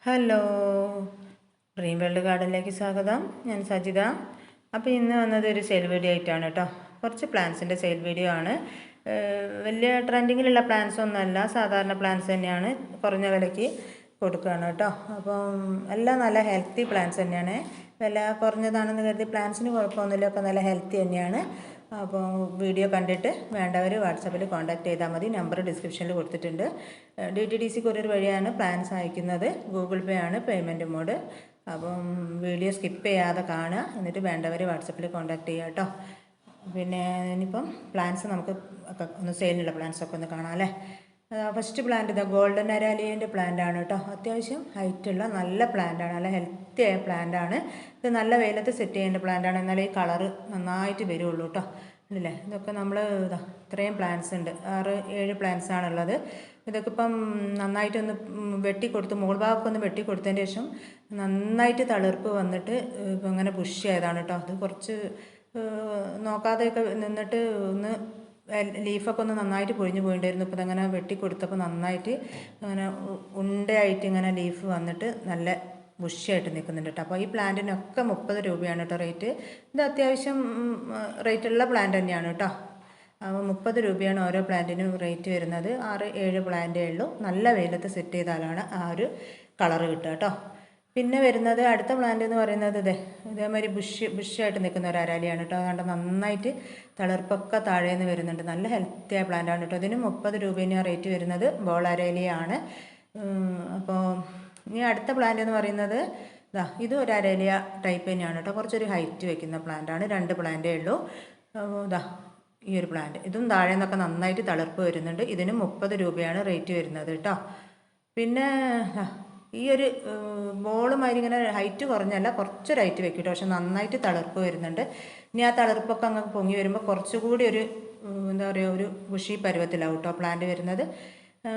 Hello, dream world ഗാർഡനിലേക്ക് സ്വാഗതം. ഞാൻ സജിത. അപ്പോൾ ഇന്ന് വന്നത് ഒരു സെയിൽ വീഡിയോ ആയിട്ടാണ് കേട്ടോ. കുറച്ച് പ്ലാന്റ്സിൻ്റെ സെയിൽ വീഡിയോ ആണ്. വലിയ ട്രെൻഡിങ്ങിലുള്ള പ്ലാന്റ്സ് ഒന്നുമല്ല, സാധാരണ പ്ലാന്റ്സ് തന്നെയാണ്. കുറഞ്ഞ വിലയ്ക്ക് കൊടുക്കുകയാണ് കേട്ടോ. അപ്പം എല്ലാം നല്ല ഹെൽത്തി പ്ലാന്റ്സ് തന്നെയാണ്. വില കുറഞ്ഞതാണെന്ന് കരുതി പ്ലാന്റ്സിന് കുഴപ്പമൊന്നുമില്ല, ഒക്കെ നല്ല ഹെൽത്തി തന്നെയാണ്. അപ്പോൾ വീഡിയോ കണ്ടിട്ട് വേണ്ടവർ വാട്സാപ്പിൽ കോൺടാക്ട് ചെയ്താൽ മതി. നമ്പർ ഡിസ്ക്രിപ്ഷനിൽ കൊടുത്തിട്ടുണ്ട്. DTDC കൊറിയർ വഴിയാണ് പ്ലാൻസ് അയക്കുന്നത്. ഗൂഗിൾ പേ ആണ് പേയ്മെൻറ്റ് മോഡ്. അപ്പം വീഡിയോ സ്കിപ്പ് ചെയ്യാതെ കാണുക, എന്നിട്ട് വേണ്ടവർ വാട്സാപ്പിൽ കോൺടാക്ട് ചെയ്യുക കേട്ടോ. പിന്നെ ഇനിയിപ്പം പ്ലാൻസ് നമുക്ക് ഒക്കെ ഒന്ന് സെയിലിനുള്ള പ്ലാൻസൊക്കെ ഒന്ന് കാണാം അല്ലേ. ഫസ്റ്റ് പ്ലാന്റ് ഇതാ ഗോൾഡൻ അരാലിയൻ്റെ പ്ലാന്റ് ആണ് കേട്ടോ. അത്യാവശ്യം ഹൈറ്റുള്ള നല്ല പ്ലാന്റാണ്, നല്ല ഹെൽത്തി ആയ പ്ലാന്റാണ്. ഇത് നല്ല വെയിലത്ത് സെറ്റ് ചെയ്യേണ്ട പ്ലാന്റാണ്, എന്നാലേ ഈ കളറ് നന്നായിട്ട് വരുള്ളൂ കേട്ടോ. ഇല്ലേ, ഇതൊക്കെ നമ്മൾ ഇത്രയും പ്ലാന്റ്സ് ഉണ്ട്, 6-7 പ്ലാന്റ്സ് ആണുള്ളത്. ഇതൊക്കെ ഇപ്പം നന്നായിട്ടൊന്ന് വെട്ടിക്കൊടുത്ത് മുകൾ ഭാഗമൊക്കെ ഒന്ന് വെട്ടിക്കൊടുത്തതിന് ശേഷം നന്നായിട്ട് തളിർപ്പ് വന്നിട്ട് ഇപ്പം ഇങ്ങനെ ബുഷ് ആയതാണ് കേട്ടോ. അത് കുറച്ച് നോക്കാതെയൊക്കെ നിന്നിട്ട് ഒന്ന് ലീഫൊക്കെ ഒന്ന് നന്നായിട്ട് പൊഴിഞ്ഞു പോയിട്ടുണ്ടായിരുന്നു. ഇപ്പോൾ ഇതങ്ങനെ വെട്ടിക്കൊടുത്തപ്പോൾ നന്നായിട്ട് അങ്ങനെ ഉണ്ടയായിട്ട് ഇങ്ങനെ ലീഫ് വന്നിട്ട് നല്ല ബുഷിയായിട്ട് നിൽക്കുന്നുണ്ട് കേട്ടോ. അപ്പോൾ ഈ പ്ലാന്റിനൊക്കെ 30 രൂപയാണ് കേട്ടോ റേറ്റ്. ഇത് അത്യാവശ്യം റേറ്റുള്ള പ്ലാന്റ് തന്നെയാണ് കേട്ടോ. അപ്പോൾ 30 രൂപയാണ് ഓരോ പ്ലാന്റിനും റേറ്റ് വരുന്നത്. 6-7 പ്ലാന്റേ ഉള്ളൂ. നല്ല വെയിലത്ത് സെറ്റ് ചെയ്താലാണ് ആ ഒരു കളറ് കിട്ടുക കേട്ടോ. പിന്നെ വരുന്നത് അടുത്ത പ്ലാന്റ് എന്ന് പറയുന്നത് ഇതേമാതിരി ബുഷായിട്ട് നിൽക്കുന്ന ഒരു അരാലിയാണ് കേട്ടോ. അതുകൊണ്ട് നന്നായിട്ട് തളിർപ്പൊക്കെ താഴേന്ന് വരുന്നുണ്ട്. നല്ല ഹെൽത്തിയായ പ്ലാന്റ് ആണ് കേട്ടോ. ഇതിന് 30 രൂപയാണ് റേറ്റ് വരുന്നത്. ബോൾ അരേലിയാണ്. അപ്പോൾ ഇനി അടുത്ത പ്ലാന്റ് എന്ന് പറയുന്നത് ഇത് ഒരു അരേലിയ ടൈപ്പ് തന്നെയാണ് കേട്ടോ. കുറച്ചൊരു ഹൈറ്റ് വെക്കുന്ന പ്ലാന്റ് ആണ്. 2 പ്ലാന്റേ ഉള്ളൂ. ഈ ഒരു പ്ലാന്റ് ഇതും താഴെ നിന്നൊക്കെ നന്നായിട്ട് തളിർപ്പ് വരുന്നുണ്ട്. ഇതിന് 30 രൂപയാണ് റേറ്റ് വരുന്നത് കേട്ടോ. പിന്നെ ഈ ഒരു ബോളുമാതിരി ഇങ്ങനെ ഹൈറ്റ് കുറഞ്ഞല്ല, കുറച്ചൊരു ഹൈറ്റ് വെക്കും കേട്ടോ. പക്ഷെ നന്നായിട്ട് തളിർപ്പ് വരുന്നുണ്ട്. ഇനി ആ തളിർപ്പൊക്കെ അങ്ങ് പൊങ്ങി വരുമ്പോൾ കുറച്ചുകൂടി ഒരു എന്താ പറയുക, ഒരു ബുഷി പരുവത്തിലാവും കേട്ടോ പ്ലാന്റ് വരുന്നത്.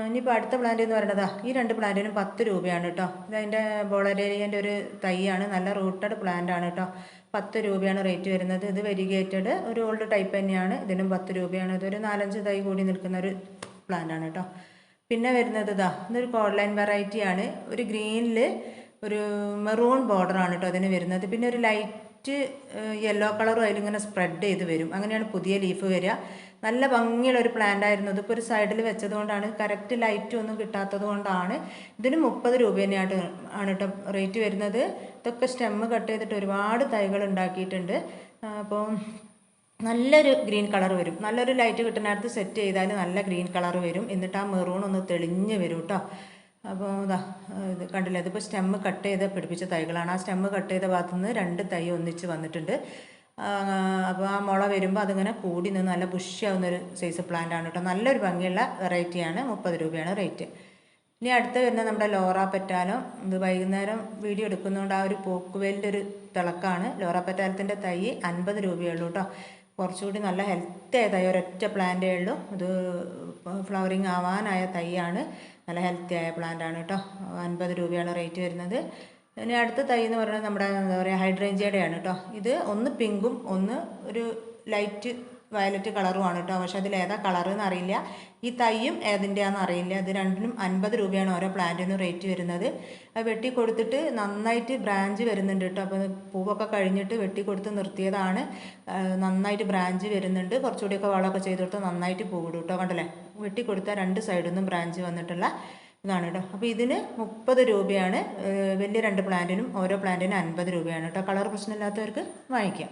ഇനിയിപ്പോൾ അടുത്ത പ്ലാന്റ് എന്ന് പറയുന്നത് ഈ 2 പ്ലാന്റിനും 10 രൂപയാണ് കേട്ടോ. ഇതതിൻ്റെ ബോളരേലിയൻ്റെ ഒരു തൈയാണ്, നല്ല റൂട്ടഡ് പ്ലാന്റ് ആണ് കേട്ടോ. 10 രൂപയാണ് റേറ്റ് വരുന്നത്. ഇത് വെരിഗേറ്റഡ് ഒരു ഓൾഡ് ടൈപ്പ് തന്നെയാണ്. ഇതിനും 10 രൂപയാണ്. ഇതൊരു 4-5 തൈ കൂടി നിൽക്കുന്ന ഒരു പ്ലാന്റ് ആണ് കേട്ടോ. പിന്നെ വരുന്നത് ഇതൊരു കോഡ്ലൈൻ വെറൈറ്റി ആണ്. ഒരു ഗ്രീനിൽ ഒരു മെറൂൺ ബോർഡറാണ് കേട്ടോ അതിന് വരുന്നത്. പിന്നെ ഒരു ലൈറ്റ് യെല്ലോ കളറും അതിലിങ്ങനെ സ്പ്രെഡ് ചെയ്ത് വരും. അങ്ങനെയാണ് പുതിയ ലീഫ് വരിക. നല്ല ഭംഗിയുള്ള ഒരു പ്ലാന്റ് ആയിരുന്നു. ഇതിപ്പോൾ ഒരു സൈഡിൽ വെച്ചതുകൊണ്ടാണ്, കറക്റ്റ് ലൈറ്റ് ഒന്നും കിട്ടാത്തത് കൊണ്ടാണ്. ഇതിന് 30 രൂപ തന്നെയായിട്ട് ആണ് കേട്ടോ റേറ്റ് വരുന്നത്. ഇതൊക്കെ സ്റ്റെമ്മ് കട്ട് ചെയ്തിട്ട് ഒരുപാട് തൈകൾ ഉണ്ടാക്കിയിട്ടുണ്ട്. അപ്പോൾ നല്ലൊരു ഗ്രീൻ കളർ വരും. നല്ലൊരു ലൈറ്റ് കിട്ടുന്നിടത്ത് സെറ്റ് ചെയ്താൽ നല്ല ഗ്രീൻ കളർ വരും. എന്നിട്ട് ആ മെറൂൺ ഒന്ന് തെളിഞ്ഞ് വരും കേട്ടോ. അപ്പോൾ ഇത് കണ്ടില്ലേ, ഇതിപ്പോൾ സ്റ്റെമ്മ് കട്ട് ചെയ്ത് പിടിപ്പിച്ച തൈകളാണ്. ആ സ്റ്റെമ്മ് കട്ട് ചെയ്ത ഭാഗത്തു നിന്ന് 2 തൈ ഒന്നിച്ച് വന്നിട്ടുണ്ട്. അപ്പോൾ ആ മുള വരുമ്പോൾ അതിങ്ങനെ കൂടി നിന്ന് നല്ല ബുഷിയാവുന്നൊരു സൈസ് പ്ലാന്റ് ആണ് കേട്ടോ. നല്ലൊരു ഭംഗിയുള്ള വെറൈറ്റിയാണ്. 30 രൂപയാണ് റേറ്റ്. ഇനി അടുത്ത് വരുന്നത് നമ്മുടെ ലോറ പെറ്റാലം. ഇത് വൈകുന്നേരം വീഡിയോ എടുക്കുന്നതുകൊണ്ട് ആ ഒരു പോക്കുവേലിൻ്റെ ഒരു തിളക്കാണ്. ലോറ പെറ്റാലത്തിൻ്റെ തൈ 50 രൂപയേ ഉള്ളൂ കേട്ടോ. കുറച്ചുകൂടി നല്ല ഹെൽത്തി ആയ തൈ, ഒരൊറ്റ പ്ലാന്റേ ഉള്ളൂ. ഇത് ഫ്ലവറിങ് ആവാനായ തൈയാണ്. നല്ല ഹെൽത്തി ആയ പ്ലാന്റ് ആണ് കേട്ടോ. 50 രൂപയാണ് റേറ്റ് വരുന്നത്. ഇനി അടുത്ത തൈ എന്ന് പറയുന്നത് നമ്മുടെ എന്താ പറയുക ഹൈഡ്രേഞ്ചിയുടെ ആണ് കേട്ടോ. ഇത് ഒന്ന് പിങ്കും ഒന്ന് ഒരു ലൈറ്റ് വയലറ്റ് കളറുമാണ് കേട്ടോ. പക്ഷെ അതിലേതാ കളറെന്ന് അറിയില്ല. ഈ തൈയും ഏതിൻ്റെയാണെന്ന് അറിയില്ല. ഇത് രണ്ടിനും 50 രൂപയാണ് ഓരോ പ്ലാന്റിനും റേറ്റ് വരുന്നത്. അത് വെട്ടി കൊടുത്തിട്ട് നന്നായിട്ട് ബ്രാഞ്ച് വരുന്നുണ്ട് കേട്ടോ. അപ്പോൾ പൂവൊക്കെ കഴിഞ്ഞിട്ട് വെട്ടി കൊടുത്ത് നിർത്തിയതാണ്. നന്നായിട്ട് ബ്രാഞ്ച് വരുന്നുണ്ട്. കുറച്ചുകൂടിയൊക്കെ വളമൊക്കെ ചെയ്ത് കൊടുത്താൽ നന്നായിട്ട് പൂവിടും കേട്ടോ. കണ്ടല്ലേ, വെട്ടി കൊടുത്താൽ 2 സൈഡിൽ നിന്നും ബ്രാഞ്ച് വന്നിട്ടുള്ള ഇതാണ് കേട്ടോ. അപ്പോൾ ഇതിന് 30 രൂപയാണ്. വലിയ 2 പ്ലാന്റിനും ഓരോ പ്ലാന്റിനും 50 രൂപയാണ് കേട്ടോ. കളർ പ്രശ്നമില്ലാത്തവർക്ക് വാങ്ങിക്കാം.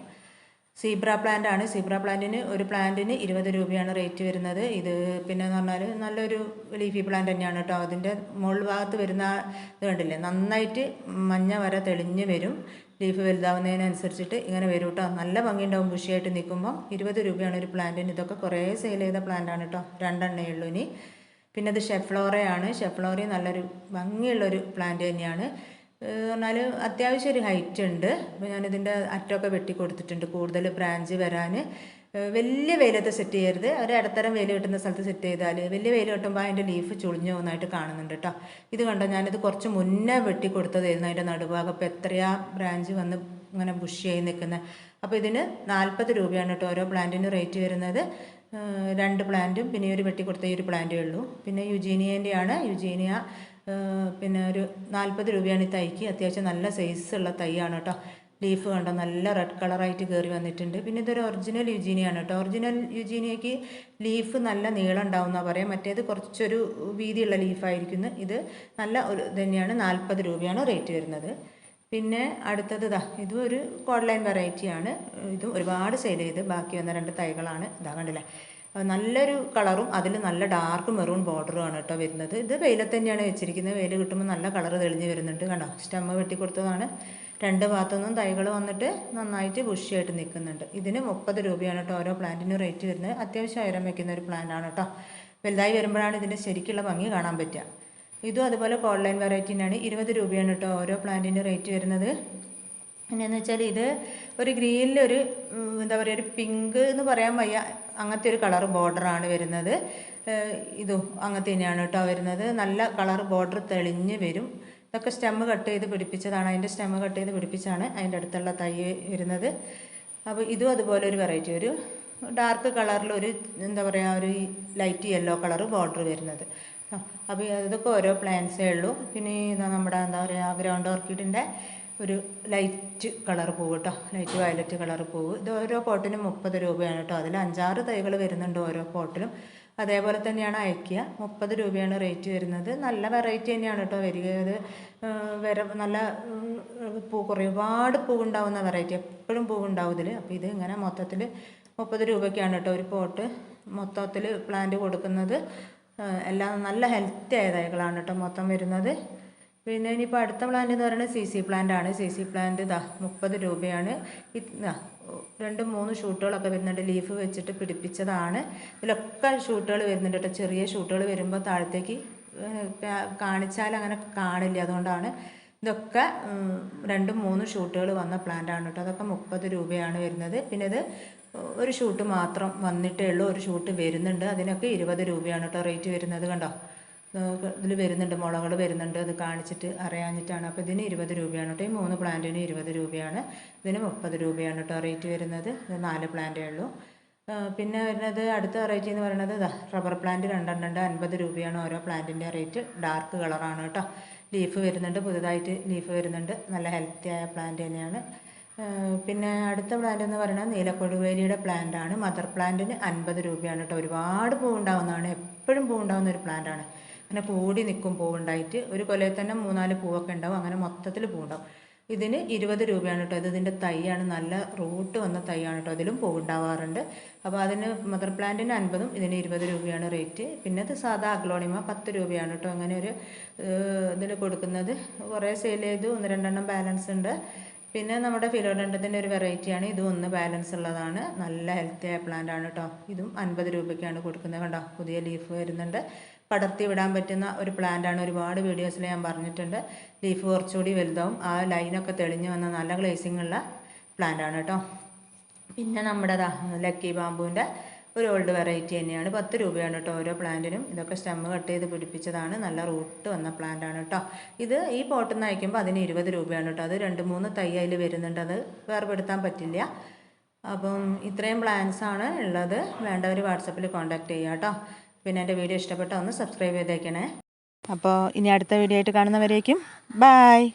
സീബ്ര പ്ലാന്റ് ആണ്. സീബ്ര പ്ലാന്റിന് ഒരു പ്ലാന്റിന് 20 രൂപയാണ് റേറ്റ് വരുന്നത്. ഇത് പിന്നെ എന്ന് പറഞ്ഞാൽ നല്ലൊരു ലീഫി പ്ലാന്റ് തന്നെയാണ് കേട്ടോ. അതിൻ്റെ മുകൾ ഭാഗത്ത് വരുന്ന ഇത് കണ്ടില്ലേ, നന്നായിട്ട് മഞ്ഞ വര തെളിഞ്ഞ് വരും. ലീഫ് വലുതാവുന്നതിനനുസരിച്ചിട്ട് ഇങ്ങനെ വരും കേട്ടോ. നല്ല ഭംഗിയുണ്ടാവും ബുഷിയായിട്ട് നിൽക്കുമ്പം. 20 രൂപയാണ് ഒരു പ്ലാന്റിന്. ഇതൊക്കെ കുറേ സെയിൽ ചെയ്ത പ്ലാന്റ് ആണ് കേട്ടോ. 2 എണ്ണേ ഉള്ളൂ ഇനി. പിന്നെ ഇത് ഷെഫ്ലോറയാണ്. ഷെഫ്ലോറ നല്ലൊരു ഭംഗിയുള്ളൊരു പ്ലാന്റ് തന്നെയാണ്. പറഞ്ഞാൽ അത്യാവശ്യം ഒരു ഹൈറ്റ് ഉണ്ട്. അപ്പോൾ ഞാനിതിൻ്റെ അറ്റമൊക്കെ വെട്ടി കൊടുത്തിട്ടുണ്ട് കൂടുതൽ ബ്രാഞ്ച് വരാൻ. വലിയ വെയിലത്ത് സെറ്റ് ചെയ്യരുത്. ഒരു ഇടത്തരം വെയിൽ കിട്ടുന്ന സ്ഥലത്ത് സെറ്റ് ചെയ്താൽ, വലിയ വെയിൽ കിട്ടുമ്പോൾ അതിൻ്റെ ലീഫ് ചുളിഞ്ഞു പോകുന്നതായിട്ട് കാണുന്നുണ്ട് കേട്ടോ. ഇത് കണ്ടോ, ഞാനിത് കുറച്ച് മുന്നേ വെട്ടി കൊടുത്തതായിരുന്നു. അതിൻ്റെ നടുഭാഗം അപ്പോൾ എത്രയാ ബ്രാഞ്ച് വന്ന് ഇങ്ങനെ ബുഷിയായി നിൽക്കുന്നത്. അപ്പോൾ ഇതിന് 40 രൂപയാണ് കേട്ടോ ഓരോ പ്ലാന്റിന് റേറ്റ് വരുന്നത്. 2 പ്ലാന്റും പിന്നെ ഒരു വെട്ടി കൊടുത്ത ഈ ഒരു പ്ലാന്റേ ഉള്ളൂ. പിന്നെ യുജീനിയേൻ്റെയാണ്. യുജീനിയ പിന്നെ ഒരു 40 രൂപയാണ് ഈ തൈക്ക്. അത്യാവശ്യം നല്ല സൈസുള്ള തൈയാണ് കേട്ടോ. ലീഫ് കണ്ടോ, നല്ല റെഡ് കളറായിട്ട് കയറി വന്നിട്ടുണ്ട്. പിന്നെ ഇതൊരു ഒറിജിനൽ യുജീനിയാണ് കേട്ടോ. ഒറിജിനൽ യുജീനിയയ്ക്ക് ലീഫ് നല്ല നീളം ഉണ്ടാവും എന്നാണ് പറയാം. മറ്റേത് കുറച്ചൊരു വീതിയുള്ള ലീഫായിരിക്കുന്നു. ഇത് നല്ല ഒരു തന്നെയാണ്. 40 രൂപയാണ് റേറ്റ് വരുന്നത്. പിന്നെ അടുത്തത് ഇതും ഒരു കോഡ്ലൈൻ വെറൈറ്റിയാണ്. ഇതും ഒരുപാട് സെയിൽ ചെയ്ത് ബാക്കി വന്ന 2 തൈകളാണ്. കണ്ടില്ലേ, നല്ലൊരു കളറും അതിൽ നല്ല ഡാർക്ക് മെറൂൺ ബോർഡറുമാണ് കേട്ടോ വരുന്നത്. ഇത് വെയിലത്ത് തന്നെയാണ് വെച്ചിരിക്കുന്നത്. വെയിൽ കിട്ടുമ്പോൾ നല്ല കളർ തെളിഞ്ഞ് വരുന്നുണ്ട്. കണ്ടോ, സ്റ്റെമ്മ് വെട്ടി കൊടുത്തതാണ്. 2 ഭാഗത്തുനിന്നും തൈകൾ വന്നിട്ട് നന്നായിട്ട് ബുഷിയായിട്ട് നിൽക്കുന്നുണ്ട്. ഇതിന് 30 രൂപയാണ് കേട്ടോ ഓരോ പ്ലാന്റിനും റേറ്റ് വരുന്നത്. അത്യാവശ്യം ഉയരം വയ്ക്കുന്ന ഒരു പ്ലാന്റാണ് കേട്ടോ. വലുതായി വരുമ്പോഴാണ് ഇതിൻ്റെ ശരിക്കുള്ള ഭംഗി കാണാൻ പറ്റുക. ഇതും അതുപോലെ കോഡ്ലൈൻ വെറൈറ്റിനാണ്. 20 രൂപയാണ് കേട്ടോ ഓരോ പ്ലാന്റിൻ്റെ റേറ്റ് വരുന്നത്. പിന്നെയെന്ന് വെച്ചാൽ ഇത് ഒരു ഗ്രീനിലൊരു എന്താ പറയുക, ഒരു പിങ്ക് എന്ന് പറയാൻ വയ്യ, അങ്ങനത്തെ ഒരു കളർ ബോർഡറാണ് വരുന്നത്. ഇതും അങ്ങനത്തെ തന്നെയാണ് കേട്ടോ വരുന്നത്. നല്ല കളർ ബോർഡർ തെളിഞ്ഞ് വരും. ഇതൊക്കെ സ്റ്റെമ്മ് കട്ട് ചെയ്ത് പിടിപ്പിച്ചതാണ്. അതിൻ്റെ സ്റ്റെമ്മ് കട്ട് ചെയ്ത് പിടിപ്പിച്ചാണ് അതിൻ്റെ അടുത്തുള്ള തൈ വരുന്നത്. അപ്പോൾ ഇതും അതുപോലെ ഒരു വെറൈറ്റി, ഒരു ഡാർക്ക് കളറിലൊരു എന്താ പറയുക, ഒരു ലൈറ്റ് യെല്ലോ കളർ ബോർഡർ വരുന്നത്. അപ്പോൾ ഇതൊക്കെ ഓരോ പ്ലാന്റ്സേ ഉള്ളൂ. പിന്നെ ഇതാ നമ്മുടെ എന്താ പറയുക, ഗ്രൗണ്ട് ഓർക്കിഡിൻ്റെ ഒരു ലൈറ്റ് കളർ പൂവ് കേട്ടോ, ലൈറ്റ് വയലറ്റ് കളർ പൂവ്. ഇത് ഓരോ പോട്ടിനും 30 രൂപയാണ് കേട്ടോ. അതിൽ 5-6 തൈകൾ വരുന്നുണ്ട് ഓരോ പോട്ടിലും. അതേപോലെ തന്നെയാണ് അയക്കുക. 30 രൂപയാണ് റേറ്റ് വരുന്നത്. നല്ല വെറൈറ്റി തന്നെയാണ് കേട്ടോ വരിക. അത് നല്ല ഒരുപാട് പൂവുണ്ടാവുന്ന വെറൈറ്റി, എപ്പോഴും പൂവുണ്ടാവും ഇതിൽ. അപ്പോൾ ഇത് ഇങ്ങനെ മൊത്തത്തിൽ 30 രൂപയ്ക്കാണ് കേട്ടോ ഒരു പോട്ട് മൊത്തത്തിൽ പ്ലാന്റ് കൊടുക്കുന്നത്. എല്ലാം നല്ല ഹെൽത്തി ആയ തൈകളാണ് കേട്ടോ മൊത്തം വരുന്നത്. പിന്നെ ഇനിയിപ്പോൾ അടുത്ത പ്ലാന്റ് എന്ന് പറയുന്നത് CC പ്ലാന്റ് ആണ്. CC പ്ലാന്റ് 30 രൂപയാണ്. 2-3 ഷൂട്ടുകളൊക്കെ വരുന്നുണ്ട്. ലീഫ് വെച്ചിട്ട് പിടിപ്പിച്ചതാണ്. ഇതിലൊക്കെ ഷൂട്ടുകൾ വരുന്നുണ്ട് കേട്ടോ. ചെറിയ ഷൂട്ടുകൾ വരുമ്പോൾ താഴത്തേക്ക് കാണിച്ചാൽ അങ്ങനെ കാണില്ല, അതുകൊണ്ടാണ്. ഇതൊക്കെ 2-3 ഷൂട്ടുകൾ വന്ന പ്ലാന്റാണ് കേട്ടോ. അതൊക്കെ 30 രൂപയാണ് വരുന്നത്. പിന്നെ ഇത് ഒരു ഷൂട്ട് മാത്രം വന്നിട്ടേ ഉള്ളൂ, ഒരു ഷൂട്ട് വരുന്നുണ്ട്. അതിനൊക്കെ 20 രൂപയാണ് കേട്ടോ റേറ്റ് വരുന്നത്. കണ്ടോ, ഇതിൽ വരുന്നുണ്ട്, മുളകൾ വരുന്നുണ്ട്. അത് കാണിച്ചിട്ട് അറിയാഞ്ഞിട്ടാണ്. അപ്പോൾ ഇതിന് 20 രൂപയാണ് കേട്ടോ. ഈ 3 പ്ലാന്റിന് 20 രൂപയാണ്. ഇതിന് 30 രൂപയാണ് കേട്ടോ റേറ്റ് വരുന്നത്. ഇത് 4 പ്ലാന്റേ ഉള്ളൂ. പിന്നെ വരുന്നത് അടുത്ത വെറൈറ്റി എന്ന് പറയുന്നത് റബ്ബർ പ്ലാന്റ് 2 50 രൂപയാണ് ഓരോ പ്ലാന്റിൻ്റെ റേറ്റ്. ഡാർക്ക് കളറാണ് കേട്ടോ. ലീഫ് വരുന്നുണ്ട്, പുതുതായിട്ട് ലീഫ് വരുന്നുണ്ട്. നല്ല ഹെൽത്തി ആയ പ്ലാന്റ് തന്നെയാണ്. പിന്നെ അടുത്ത പ്ലാന്റ് എന്ന് പറയുന്നത് നീലക്കൊടുവേലിയുടെ പ്ലാന്റാണ്. മദർ പ്ലാന്റിന് 50 രൂപയാണ് കേട്ടോ. ഒരുപാട് പൂവുണ്ടാവുന്നതാണ്, എപ്പോഴും പൂവുണ്ടാവുന്ന ഒരു പ്ലാന്റാണ്. അങ്ങനെ കൂടി നിൽക്കും പൂവുണ്ടായിട്ട്. ഒരു കൊലയിൽ തന്നെ 3-4 പൂവൊക്കെ ഉണ്ടാവും. അങ്ങനെ മൊത്തത്തിൽ പൂവുണ്ടാവും. ഇതിന് 20 രൂപയാണ് കേട്ടോ. ഇതിൻ്റെ തൈയാണ്, നല്ല റൂട്ട് വന്ന തൈയാണ് കേട്ടോ. അതിലും പൂവുണ്ടാവാറുണ്ട്. അപ്പോൾ അതിന് മദർ പ്ലാന്റിന് 50, ഇതിന് 20 രൂപയാണ് റേറ്റ്. പിന്നെ ഇത് സാധാ അഗ്ലോണിമ 10 രൂപയാണ് കേട്ടോ. അങ്ങനെ ഒരു ഇതിന് കൊടുക്കുന്നത്. കുറേ സെയിൽ ചെയ്തു, 1-2 ബാലൻസ് ഉണ്ട്. പിന്നെ നമ്മുടെ ഫിലോഡൻഡത്തിൻ്റെ ഒരു വെറൈറ്റിയാണ്. ഇതും 1 ബാലൻസ് ഉള്ളതാണ്. നല്ല ഹെൽത്തി ആയ പ്ലാന്റ് ആണ് കേട്ടോ. ഇതും 50 രൂപയ്ക്കാണ് കൊടുക്കുന്നത്. കണ്ടോ, പുതിയ ലീഫ് വരുന്നുണ്ട്. പടർത്തി വിടാൻ പറ്റുന്ന ഒരു പ്ലാന്റാണ്. ഒരുപാട് വീഡിയോസിൽ ഞാൻ പറഞ്ഞിട്ടുണ്ട്. ലീഫ് കുറച്ചുകൂടി വലുതാവും. ആ ലൈനൊക്കെ തെളിഞ്ഞ് വന്ന നല്ല ഗ്ലേസിംഗ് ഉള്ള പ്ലാന്റാണ് കേട്ടോ. പിന്നെ നമ്മുടെ ലക്കി ബാമ്പുവിൻ്റെ ഒരു ഓൾഡ് വെറൈറ്റി തന്നെയാണ്. 10 രൂപയാണ് കേട്ടോ ഓരോ പ്ലാന്റിനും. ഇതൊക്കെ സ്റ്റെമ്മ് കട്ട് ചെയ്ത് പിടിപ്പിച്ചതാണ്. നല്ല റൂട്ട് വന്ന പ്ലാന്റാണ് കേട്ടോ. ഇത് ഈ പോട്ടിൽ നിന്ന് അയക്കുമ്പോൾ അതിന് 20 രൂപയാണ് കേട്ടോ. അത് 2-3 തൈ അതിൽ വരുന്നുണ്ട്. അത് വേർപെടുത്താൻ പറ്റില്ല. അപ്പം ഇത്രയും പ്ലാന്റ്സാണ് ഉള്ളത്. വേണ്ടവർ വാട്സപ്പിൽ കോൺടാക്റ്റ് ചെയ്യുക കേട്ടോ. പിന്നെ എൻ്റെ വീഡിയോ ഇഷ്ടപ്പെട്ടാൽ ഒന്ന് സബ്സ്ക്രൈബ് ചെയ്തേക്കണേ. അപ്പോൾ ഇനി അടുത്ത വീഡിയോ ആയിട്ട് കാണുന്നവരേക്കും ബായ്.